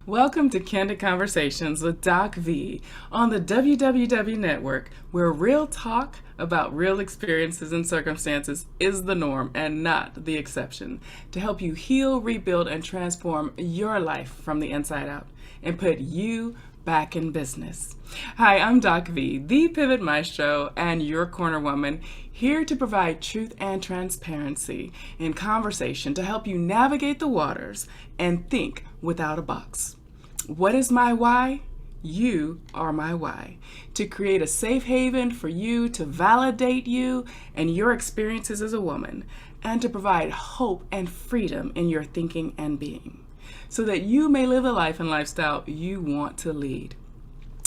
Welcome to Candid Conversations with Doc V on the WWW Network, where real talk about real experiences and circumstances is the norm and not the exception, to help you heal, rebuild, and transform your life from the inside out and put you back in business. Hi, I'm Doc V, the Pivot Maestro and your corner woman, here to provide truth and transparency in conversation to help you navigate the waters and think without a box. What is my why? You are my why. To create a safe haven for you to validate you and your experiences as a woman, and to provide hope and freedom in your thinking and being, so that you may live the life and lifestyle you want to lead.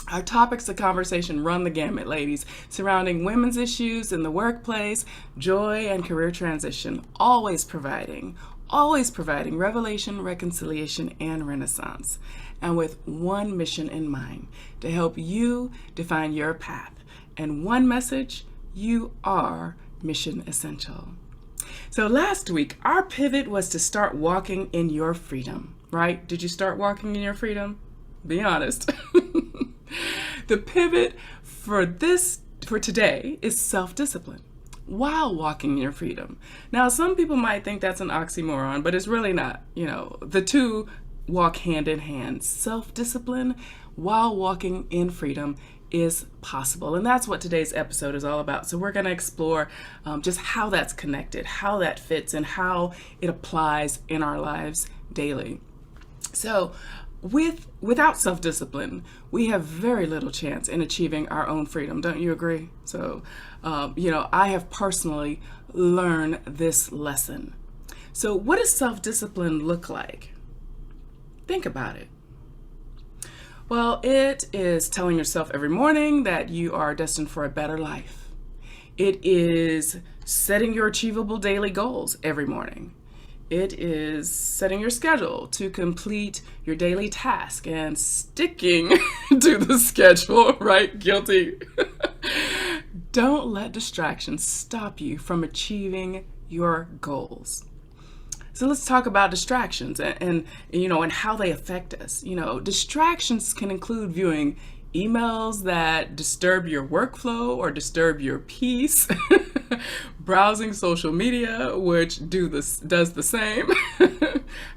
Our topics of conversation run the gamut, ladies, surrounding women's issues in the workplace, joy, and career transition, always providing revelation, reconciliation, and renaissance, and with one mission in mind, to help you define your path. And one message: you are mission essential. So last week, our pivot was to start walking in your freedom, right? Did you start walking in your freedom? Be honest. The pivot for today is self-discipline while walking in your freedom. Now, some people might think that's an oxymoron, but it's really not. The two walk hand in hand. Self-discipline while walking in freedom is possible. And that's what today's episode is all about. So we're going to explore just how that's connected, how that fits, and how it applies in our lives daily. So without self-discipline, we have very little chance in achieving our own freedom. Don't you agree? So, I have personally learned this lesson. So what does self-discipline look like? Think about it. Well, it is telling yourself every morning that you are destined for a better life. It is setting your achievable daily goals every morning. It is setting your schedule to complete your daily task and sticking to the schedule, right? Guilty. Don't let distractions stop you from achieving your goals. So let's talk about distractions and how they affect us. Distractions can include viewing emails that disturb your workflow or disturb your peace, browsing social media, which does the same.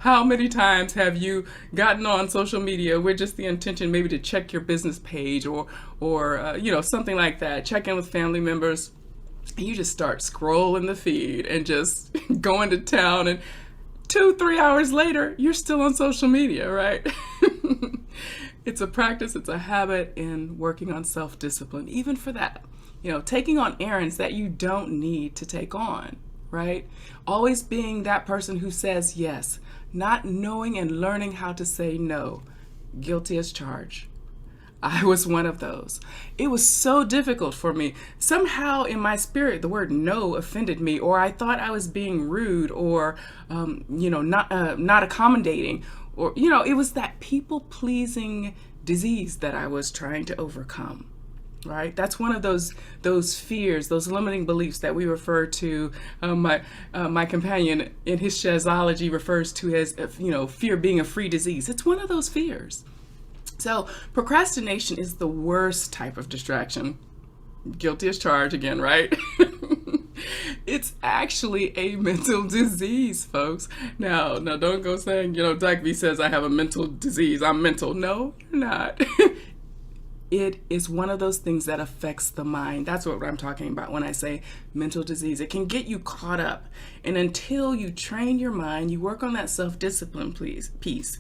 How many times have you gotten on social media with just the intention maybe to check your business page or something like that, check in with family members, and you just start scrolling the feed and just going to town, and 2-3 hours later, you're still on social media, right? It's a practice, it's a habit in working on self-discipline, even for that. Taking on errands that you don't need to take on, right? Always being that person who says yes, not knowing and learning how to say no. Guilty as charged. I was one of those. It was so difficult for me. Somehow in my spirit, the word no offended me, or I thought I was being rude, or, not accommodating, or, it was that people-pleasing disease that I was trying to overcome, right? That's one of those fears, those limiting beliefs that we refer to, my companion in his shazology refers to as, fear being a free disease. It's one of those fears. So procrastination is the worst type of distraction. Guilty as charged again, right? It's actually a mental disease, folks. Now don't go saying, Doc V says I have a mental disease. I'm mental. No, you're not. It is one of those things that affects the mind. That's what I'm talking about when I say mental disease. It can get you caught up. And until you train your mind, you work on that self-discipline piece,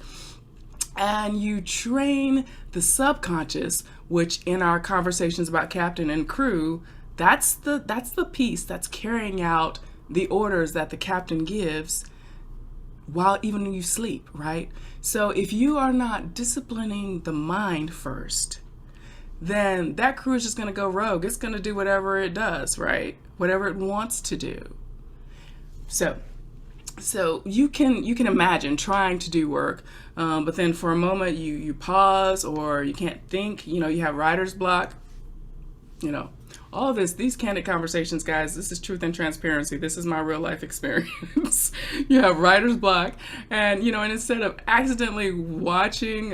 and you train the subconscious, which in our conversations about captain and crew, that's the piece that's carrying out the orders that the captain gives while even when you sleep, right? So if you are not disciplining the mind first, then that crew is just going to go rogue. It's going to do whatever it does, right? Whatever it wants to do. So you can imagine trying to do work, but then for a moment you pause, or you can't think, you have writer's block, all this, these candid conversations, guys, this is truth and transparency. This is my real life experience. You have writer's block, and and instead of accidentally watching,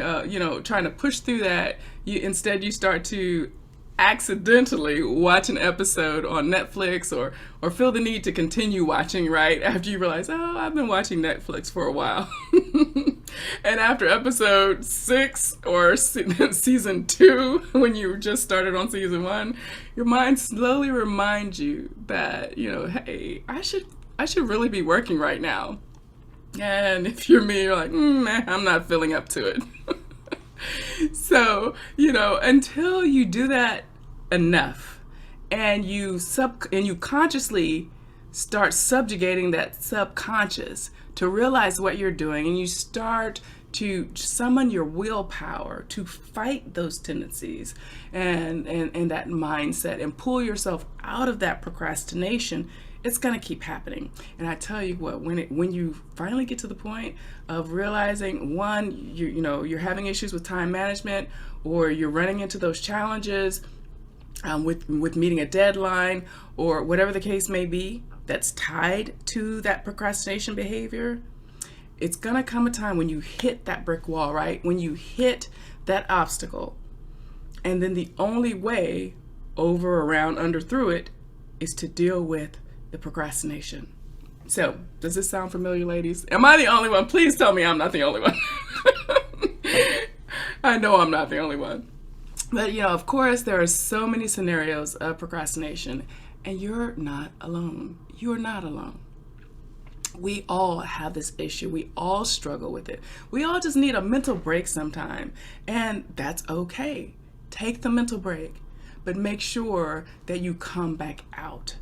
trying to push through that, you start to accidentally watch an episode on Netflix, or feel the need to continue watching right after you realize, oh, I've been watching Netflix for a while. And after episode 6 or season 2, when you just started on season 1, your mind slowly reminds you that, hey, I should really be working right now. And if you're me, you're like, man, I'm not feeling up to it. So, until you do that enough, and you consciously start subjugating that subconscious to realize what you're doing, and you start to summon your willpower to fight those tendencies and that mindset, and pull yourself out of that procrastination, it's going to keep happening. And I tell you what, when you finally get to the point of realizing, one, you're having issues with time management, or you're running into those challenges with meeting a deadline, or whatever the case may be that's tied to that procrastination behavior, it's going to come a time when you hit that brick wall, right? When you hit that obstacle. And then the only way over, around, under, through it is to deal with the procrastination. So, does this sound familiar, ladies? Am I the only one? Please tell me I'm not the only one. I know I'm not the only one. But, of course, there are so many scenarios of procrastination, and you're not alone. You're not alone. We all have this issue. We all struggle with it. We all just need a mental break sometime, and that's okay. Take the mental break, but make sure that you come back out.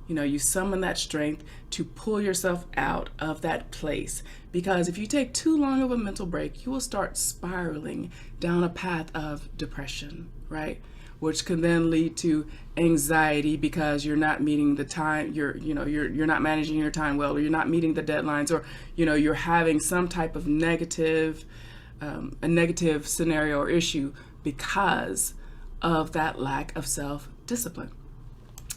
You summon that strength to pull yourself out of that place. Because if you take too long of a mental break, you will start spiraling down a path of depression, right? Which can then lead to anxiety because you're not meeting the time, you're not managing your time well, or you're not meeting the deadlines, or you're having some type of negative scenario or issue because of that lack of self-discipline.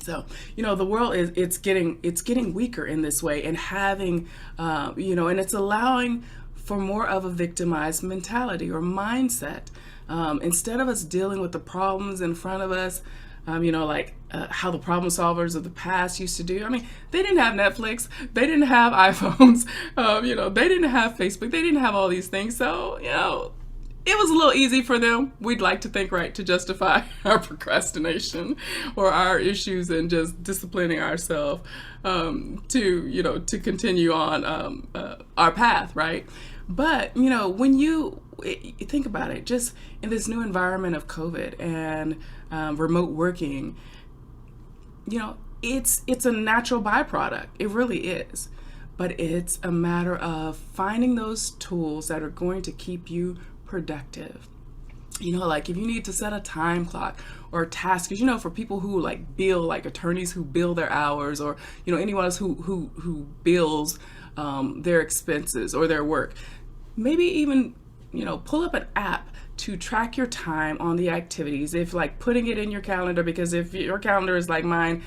So, the world it's getting weaker in this way, and having, and it's allowing for more of a victimized mentality or mindset. Instead of us dealing with the problems in front of us, like how the problem solvers of the past used to do. I mean, they didn't have Netflix, they didn't have iPhones, they didn't have Facebook, they didn't have all these things. So, it was a little easy for them, we'd like to think, right, to justify our procrastination or our issues, and just disciplining ourselves to continue on our path, right? But, when you think about it, just in this new environment of COVID and remote working, it's a natural byproduct. It really is. But it's a matter of finding those tools that are going to keep you productive. Like if you need to set a time clock or tasks, because for people who bill, like attorneys who bill their hours, or anyone else who bills their expenses or their work, maybe even pull up an app to track your time on the activities. If putting it in your calendar, because if your calendar is like mine,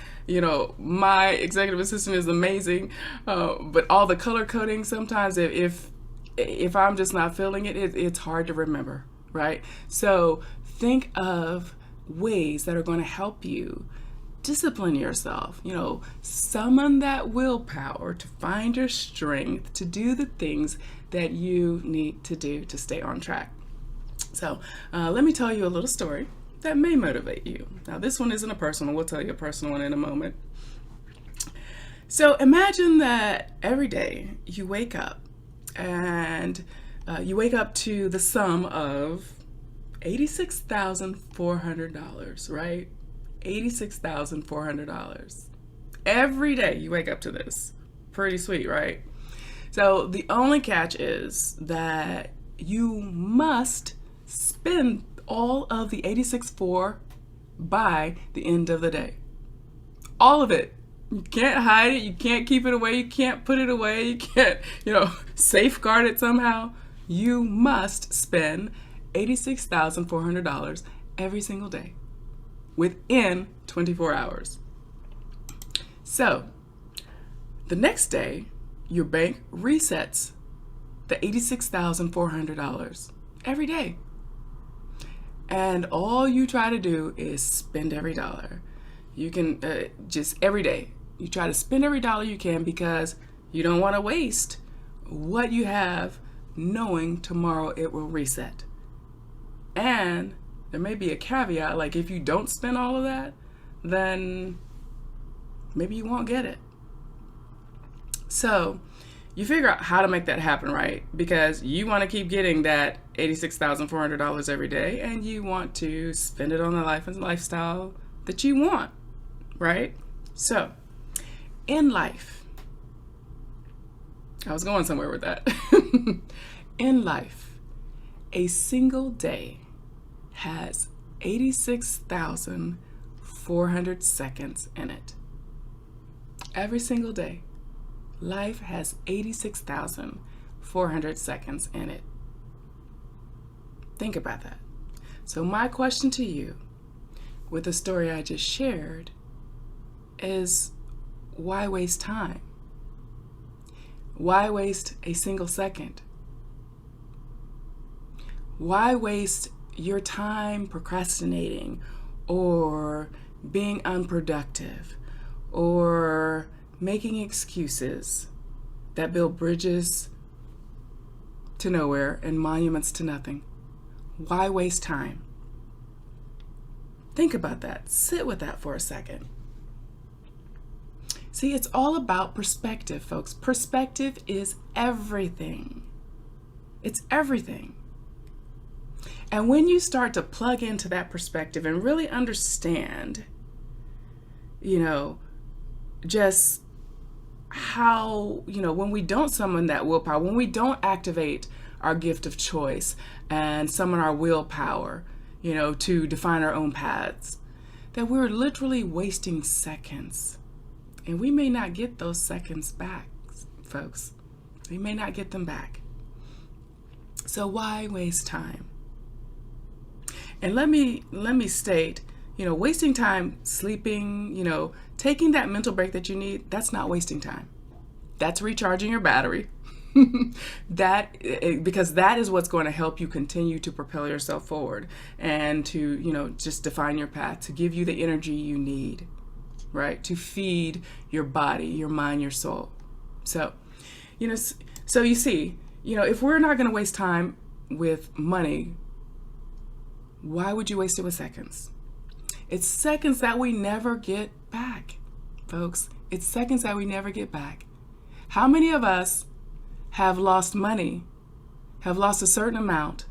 my executive assistant is amazing, but all the color coding, sometimes if I'm just not feeling it, it's hard to remember, right? So think of ways that are going to help you discipline yourself, summon that willpower to find your strength to do the things that you need to do to stay on track. So let me tell you a little story that may motivate you. Now, this one isn't a personal one. We'll tell you a personal one in a moment. So imagine that every day you wake up, and you wake up to the sum of $86,400, right? $86,400. Every day you wake up to this. Pretty sweet, right? So the only catch is that you must spend all of the 86.4 by the end of the day. All of it. You can't hide it. You can't keep it away. You can't put it away. You can't, safeguard it somehow. You must spend $86,400 every single day. within 24 hours. So the next day, your bank resets the $86,400 every day. And all you try to do is spend every dollar. You can just every day. You try to spend every dollar you can because you don't want to waste what you have, knowing tomorrow it will reset. And there may be a caveat, like if you don't spend all of that, then maybe you won't get it. So you figure out how to make that happen, right? Because you want to keep getting that $86,400 every day, and you want to spend it on the life and lifestyle that you want, right? So in life, I was going somewhere with that. In life, a single day has 86,400 seconds in it. Every single day, life has 86,400 seconds in it. Think about that. So my question to you, with the story I just shared, is why waste time? Why waste a single second? Why waste your time procrastinating or being unproductive or making excuses that build bridges to nowhere and monuments to nothing? Why waste time? Think about that. Sit with that for a second. See, it's all about perspective, folks. Perspective is everything. It's everything. And when you start to plug into that perspective and really understand, just how, when we don't summon that willpower, when we don't activate our gift of choice and summon our willpower, to define our own paths, that we're literally wasting seconds. And we may not get those seconds back, folks. We may not get them back. So why waste time? And let me state, wasting time sleeping, taking that mental break that you need, that's not wasting time. That's recharging your battery. Because that is what's going to help you continue to propel yourself forward and to, just define your path, to give you the energy you need, right? To feed your body, your mind, your soul. So, so you see, if we're not going to waste time with money, why would you waste it with seconds? It's seconds that we never get back, folks. It's seconds that we never get back. How many of us have lost money, have lost a certain amount?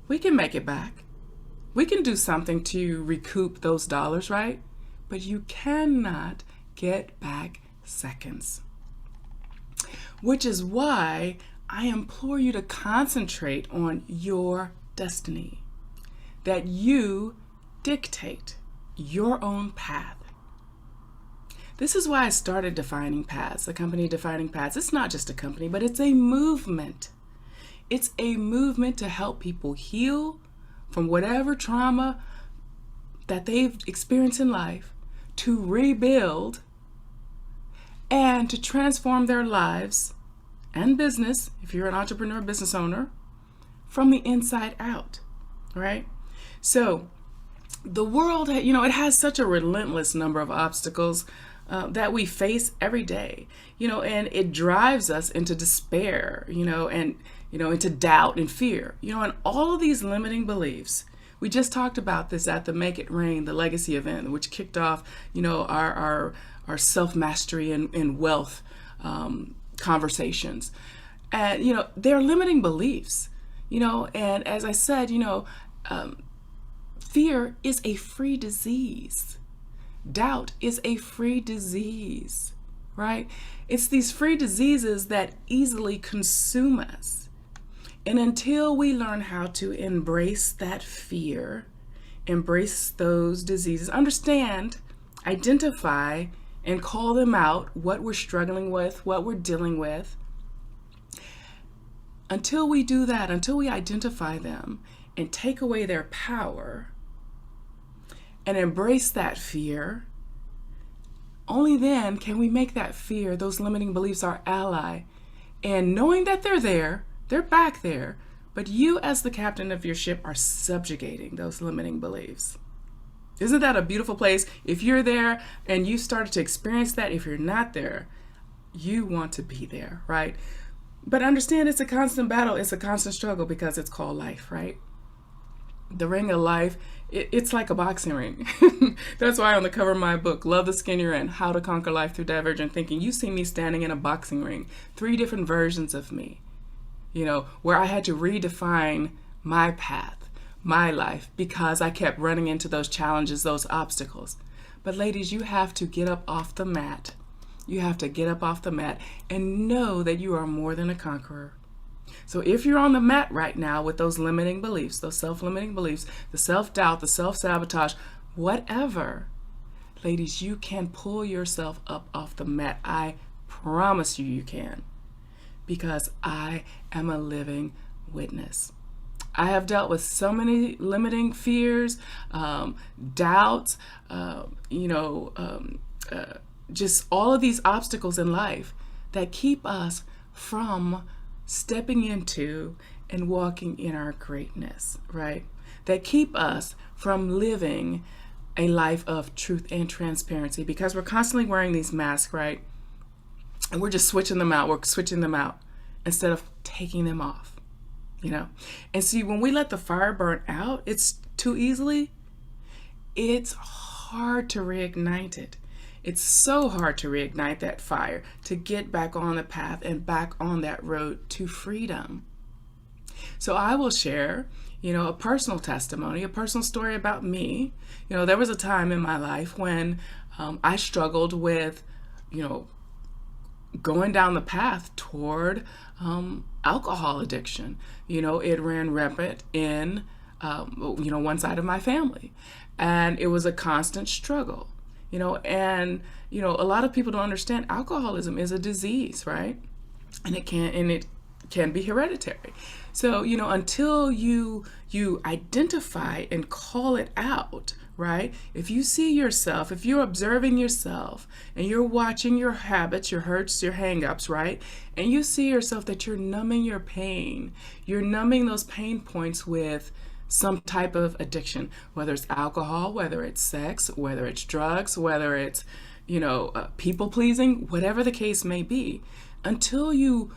We can make it back. We can do something to recoup those dollars, right? But you cannot get back seconds. Which is why I implore you to concentrate on your destiny, that you dictate your own path. This is why I started Defining Paths, the company Defining Paths. It's not just a company, but it's a movement. It's a movement to help people heal from whatever trauma that they've experienced in life, to rebuild and to transform their lives and business, if you're an entrepreneur, business owner, from the inside out, right? So the world, it has such a relentless number of obstacles that we face every day, and it drives us into despair, and, into doubt and fear, and all of these limiting beliefs. We just talked about this at the Make It Rain, the Legacy event, which kicked off, our self-mastery and wealth conversations. And, they're limiting beliefs, and as I said, fear is a free disease. Doubt is a free disease, right? It's these free diseases that easily consume us. And until we learn how to embrace that fear, embrace those diseases, understand, identify, and call them out, what we're struggling with, what we're dealing with, until we do that, until we identify them and take away their power, and embrace that fear, only then can we make that fear, those limiting beliefs, our ally. And knowing that they're there, they're back there, but you as the captain of your ship are subjugating those limiting beliefs. Isn't that a beautiful place? If you're there and you started to experience that, if you're not there, you want to be there, right? But understand it's a constant battle. It's a constant struggle because it's called life, right? The ring of life, it's like a boxing ring. That's why on the cover of my book, Love the Skin You're In, How to Conquer Life Through Divergent Thinking, you see me standing in a boxing ring, 3 different versions of me, where I had to redefine my path, my life, because I kept running into those challenges, those obstacles. But ladies, you have to get up off the mat. You have to get up off the mat and know that you are more than a conqueror. So if you're on the mat right now with those limiting beliefs, those self-limiting beliefs, the self-doubt, the self-sabotage, whatever, ladies, you can pull yourself up off the mat. I promise you can, because I am a living witness. I have dealt with so many limiting fears, doubts, just all of these obstacles in life that keep us from stepping into and walking in our greatness, right? That keep us from living a life of truth and transparency, because we're constantly wearing these masks, right? And we're just switching them out. We're switching them out instead of taking them off, And see, when we let the fire burn out, it's too easily, it's hard to reignite it. It's so hard to reignite that fire, to get back on the path and back on that road to freedom. So I will share, a personal testimony, a personal story about me. There was a time in my life when I struggled with, going down the path toward alcohol addiction. It ran rampant in, one side of my family. And it was a constant struggle. A lot of people don't understand alcoholism is a disease, right? And it can be hereditary. So, until you identify and call it out, right? If you see yourself, if you're observing yourself and you're watching your habits, your hurts, your hang-ups, right? And you see yourself that you're numbing your pain, you're numbing those pain points with some type of addiction, whether it's alcohol, whether it's sex, whether it's drugs, whether it's, people pleasing, whatever the case may be, until you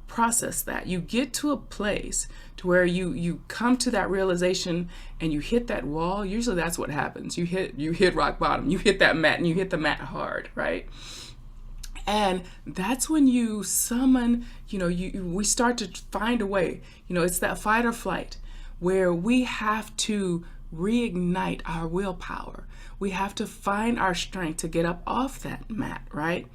process that, you get to a place to where you come to that realization and you hit that wall. Usually that's what happens. You hit rock bottom, you hit that mat, and you hit the mat hard, right? And that's when you summon, we start to find a way, it's that fight or flight, where we have to reignite our willpower. We have to find our strength to get up off that mat, right?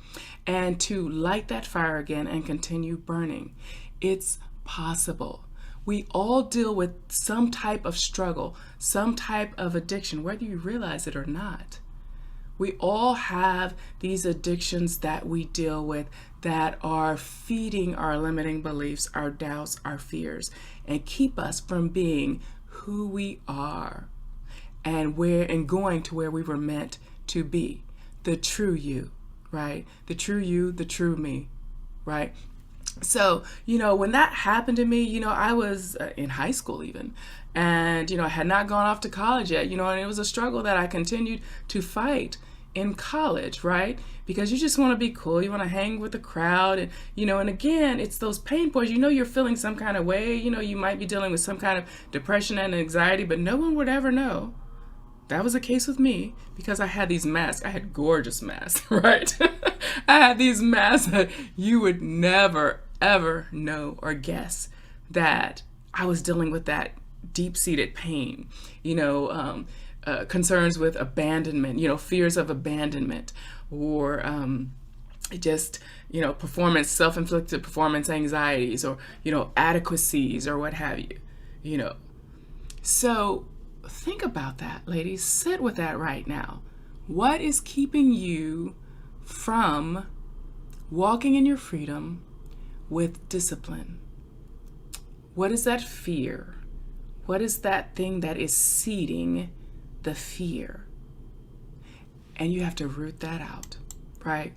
And to light that fire again and continue burning. It's possible. We all deal with some type of struggle, some type of addiction, whether you realize it or not. We all have these addictions that we deal with that are feeding our limiting beliefs, our doubts, our fears, and keep us from being who we are and going to where we were meant to be. The true you, right? The true you, the true me, right? So, when that happened to me, I was in high school even, and, I had not gone off to college yet, and it was a struggle that I continued to fight in college, right? Because you just want to be cool. You want to hang with the crowd. And, and again, it's those pain points. You're feeling some kind of way. You might be dealing with some kind of depression and anxiety, but no one would ever know. That was the case with me because I had these masks. I had gorgeous masks, right? I had these masks that you would never, ever know or guess that I was dealing with that deep-seated pain, concerns with abandonment, fears of abandonment, or performance, self-inflicted performance anxieties, or, adequacies, or what have you. So think about that, ladies. Sit with that right now. What is keeping you from walking in your freedom with discipline? What is that fear? What is that thing that is seeding the fear. And you have to root that out, right?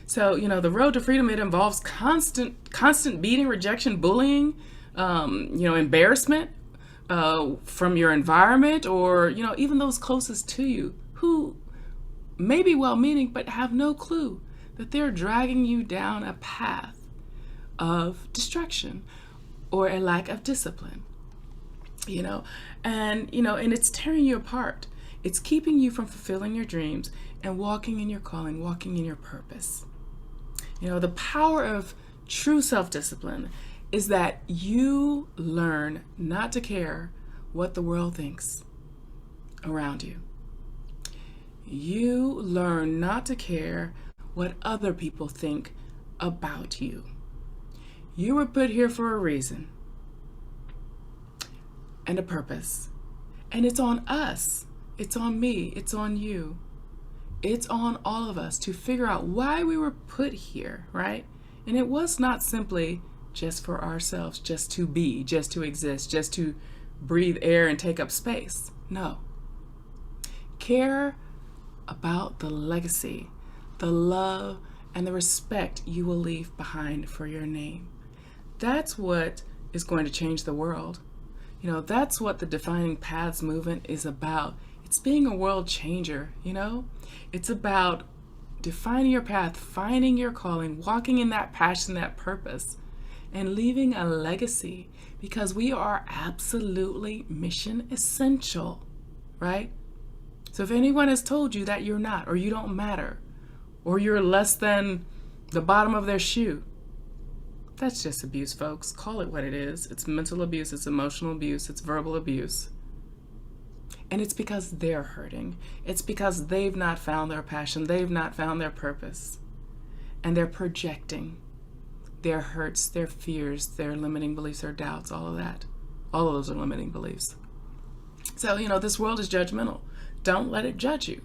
So, the road to freedom, it involves constant beating, rejection, bullying, embarrassment from your environment, or, even those closest to you who may be well-meaning but have no clue that they're dragging you down a path of destruction or a lack of discipline, and it's tearing you apart. It's keeping you from fulfilling your dreams and walking in your calling, walking in your purpose. The power of true self-discipline is that you learn not to care what the world thinks around you. You learn not to care what other people think about you. You were put here for a reason and a purpose. And it's on us. It's on me. It's on you. It's on all of us to figure out why we were put here, right? And it was not simply just for ourselves, just to be, just to exist, just to breathe air and take up space. No. Care about the legacy, the love, and the respect you will leave behind for your name. That's what is going to change the world. That's what the Defining Paths movement is about. It's being a world changer, It's about defining your path, finding your calling, walking in that passion, that purpose, and leaving a legacy, because we are absolutely mission essential, right? So if anyone has told you that you're not, or you don't matter, or you're less than the bottom of their shoe, that's just abuse, folks. Call it what it is. It's mental abuse, it's emotional abuse, it's verbal abuse. And it's because they're hurting. It's because they've not found their passion. They've not found their purpose. And they're projecting their hurts, their fears, their limiting beliefs, their doubts, all of that. All of those are limiting beliefs. So, this world is judgmental. Don't let it judge you.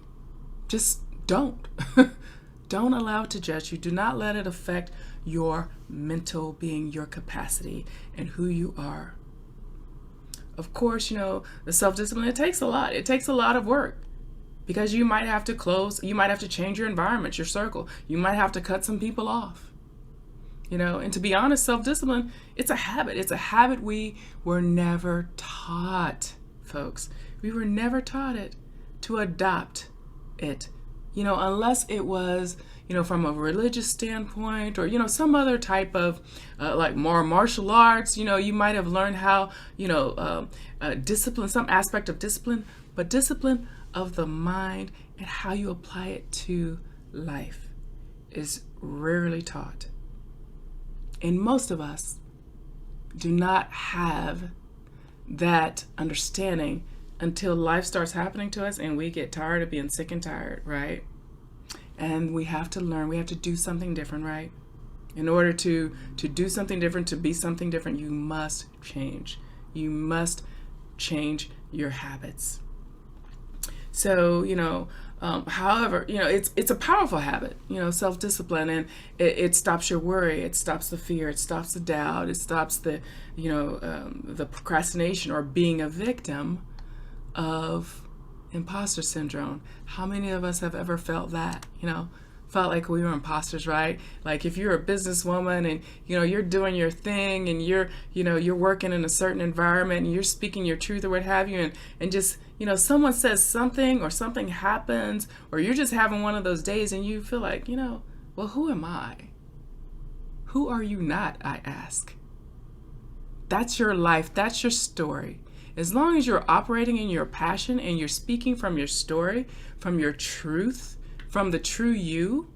Just don't. Don't allow it to judge you. Do not let it affect your mental being, your capacity, and who you are. Of course, the self-discipline, it takes a lot. It takes a lot of work, because you might have to change your environment, your circle. You might have to cut some people off. And to be honest, self-discipline, it's a habit. It's a habit we were never taught, folks. We were never taught it to adopt it, unless it was, from a religious standpoint, or, some other type of, like more martial arts, you might have learned how, discipline, some aspect of discipline, but discipline of the mind and how you apply it to life is rarely taught. And most of us do not have that understanding until life starts happening to us and we get tired of being sick and tired, right? And we have to learn, we have to do something different, right? In order to do something different, to be something different, you must change. You must change your habits. So, however, it's a powerful habit, self-discipline, and it stops your worry, it stops the fear, it stops the doubt, it stops the procrastination or being a victim of imposter syndrome. How many of us have ever felt that, felt like we were imposters, right? Like if you're a businesswoman and, you're doing your thing and you're working in a certain environment and you're speaking your truth or what have you, and just, someone says something or something happens, or you're just having one of those days and you feel like, well, who am I? Who are you not, I ask? That's your life. That's your story. As long as you're operating in your passion and you're speaking from your story, from your truth, from the true you,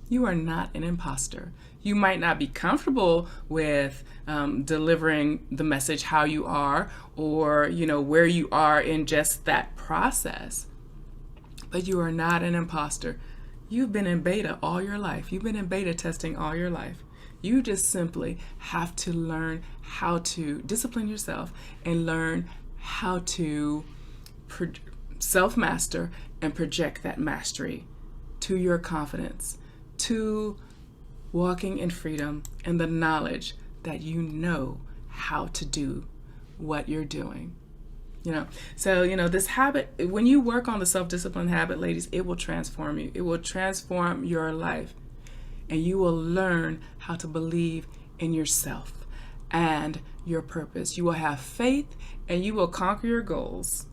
you are not an imposter. You might not be comfortable with delivering the message how you are, or where you are in just that process, but you are not an imposter. You've been in beta all your life. You've been in beta testing all your life. You just simply have to learn how to discipline yourself and learn how to self-master and project that mastery to your confidence, to walking in freedom and the knowledge that you know how to do what you're doing. So this habit, when you work on the self-discipline habit, ladies, it will transform you. It will transform your life, and you will learn how to believe in yourself and your purpose. You will have faith, and you will conquer your goals.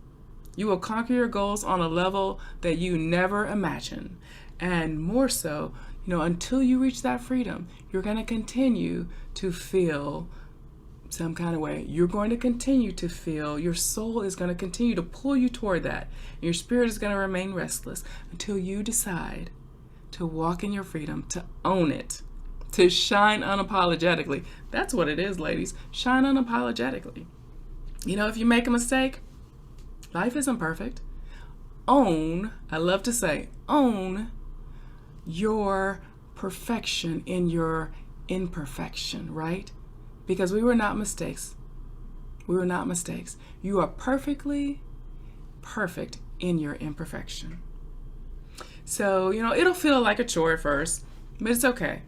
You will conquer your goals on a level that you never imagined. And more so, until you reach that freedom, you're going to continue to feel some kind of way. You're going to continue to feel, your soul is going to continue to pull you toward that. Your spirit is going to remain restless until you decide to walk in your freedom, to own it, to shine unapologetically. That's what it is, ladies. Shine unapologetically. If you make a mistake, life isn't perfect. Own, I love to say, own your perfection in your imperfection, right? Because we were not mistakes. We were not mistakes. You are perfectly perfect in your imperfection. So, it'll feel like a chore at first, but it's okay.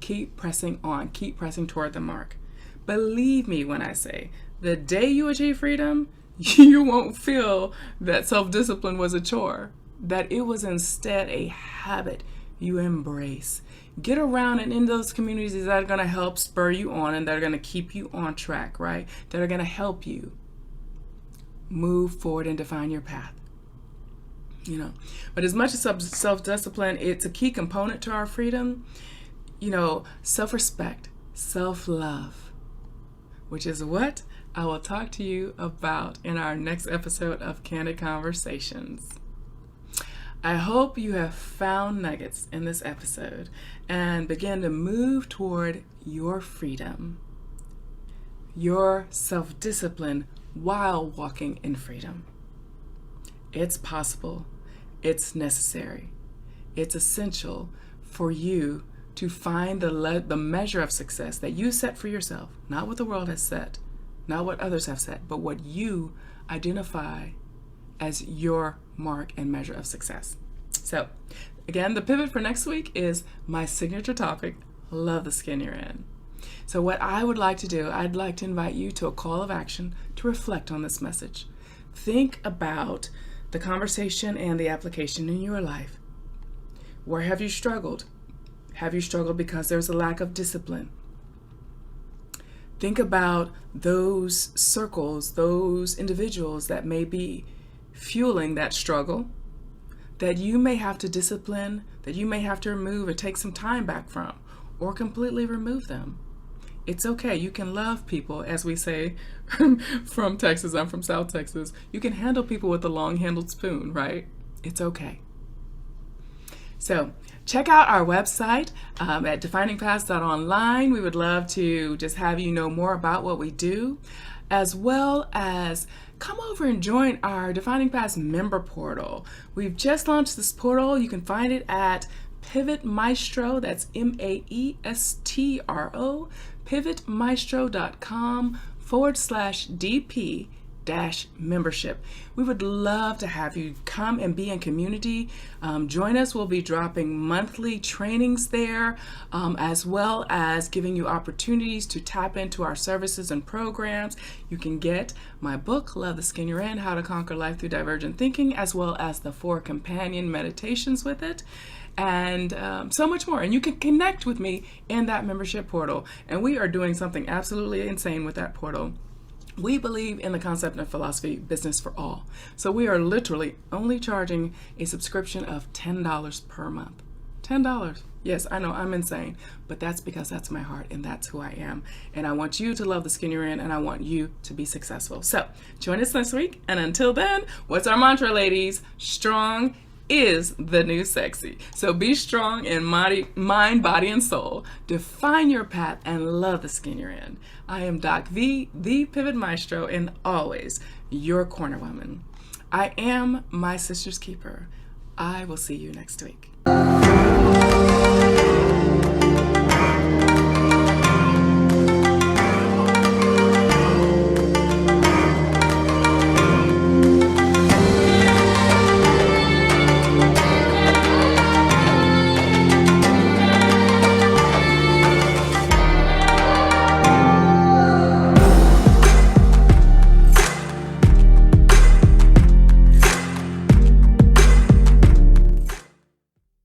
Keep pressing on. Keep pressing toward the mark. Believe me when I say, the day you achieve freedom, you won't feel that self-discipline was a chore, that it was instead a habit you embrace. Get around and in those communities that are going to help spur you on and that are going to keep you on track, right? That are going to help you move forward and define your path. But as much as self-discipline, it's a key component to our freedom, self-respect, self-love, which is what I will talk to you about in our next episode of Candid Conversations. I hope you have found nuggets in this episode and begin to move toward your freedom, your self-discipline while walking in freedom. It's possible. It's necessary. It's essential for you to find the measure of success that you set for yourself, not what the world has set, not what others have set, but what you identify as your mark and measure of success. So, again, the pivot for next week is my signature topic, love the skin you're in. So what I would like to do, I'd like to invite you to a call of action to reflect on this message. Think about the conversation and the application in your life. Where have you struggled? Have you struggled because there's a lack of discipline? Think about those circles, those individuals that may be fueling that struggle, that you may have to discipline, that you may have to remove or take some time back from, or completely remove them. It's okay. You can love people, as we say from Texas. I'm from South Texas. You can handle people with a long-handled spoon, right? It's okay. So check out our website at definingpaths.online. We would love to just have you know more about what we do, as well as come over and join our Defining Paths member portal. We've just launched this portal. You can find it at Pivot Maestro, that's Maestro, pivotmaestro.com/DP-membership. We would love to have you come and be in community. Join us. We'll be dropping monthly trainings there, as well as giving you opportunities to tap into our services and programs. You can get my book, Love the Skin You're In, How to Conquer Life Through Divergent Thinking, as well as the 4 companion meditations with it, and so much more. And you can connect with me in that membership portal. And we are doing something absolutely insane with that portal. We believe in the concept and philosophy, business for all. So we are literally only charging a subscription of $10 per month. $10. Yes, I know, I'm insane, but that's because that's my heart and that's who I am. And I want you to love the skin you're in, and I want you to be successful. So join us next week. And until then, what's our mantra, ladies? Strong is the new sexy. So be strong in mind, body, and soul. Define your path and love the skin you're in. I am Doc V, the Pivot Maestro, and always your corner woman. I am my sister's keeper. I will see you next week.